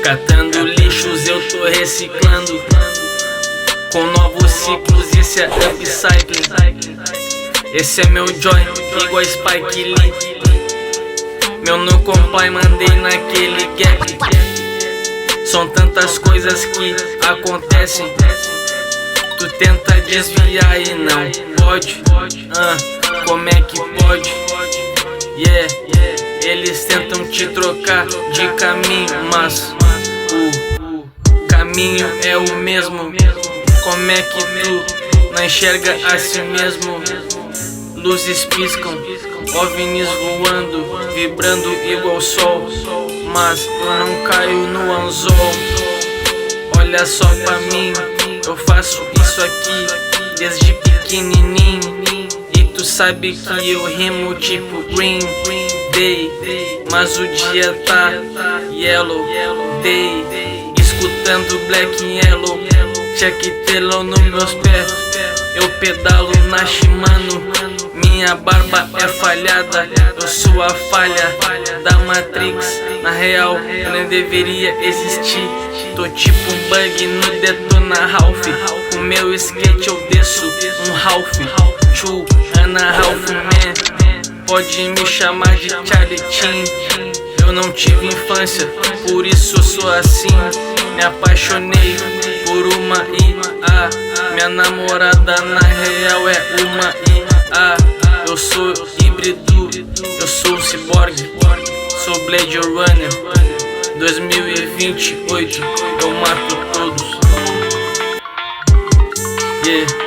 Catando lixos eu tô reciclando, com novos ciclos, isso é upcycling. Esse é meu joint, igual Spike Lee. Meu no comply mandei naquele gap. São tantas coisas que acontecem, tu tenta desviar e não pode. Como é que pode? Yeah, eles tentam te trocar de caminho, mas o caminho é o mesmo. Como é que tu não enxerga a si mesmo? Luzes piscam, OVNIs voando, vibrando igual sol, mas eu não caio no anzol. Olha só pra mim, eu faço isso aqui desde pequenininho, e tu sabe que eu rimo tipo Green Day, mas o dia tá Yellow Day. Escutando Black Yellow, Chuck Taylor nos meus pés, eu pedalo na Shimano. Minha barba é falhada, eu sou a falha da Matrix. Na real, eu nem deveria existir. Tô tipo um bug no Detona Ralph. Com meu skate eu desço um Ralph. Chu, Ana Ralph Man, pode me chamar de Charlie Chin. Eu não tive infância, por isso eu sou assim. Me apaixonei por uma IA. Minha namorada na real é uma IA. Eu sou híbrido, eu sou cyborg, sou Blade Runner. 2028, eu mato todos. Yeah.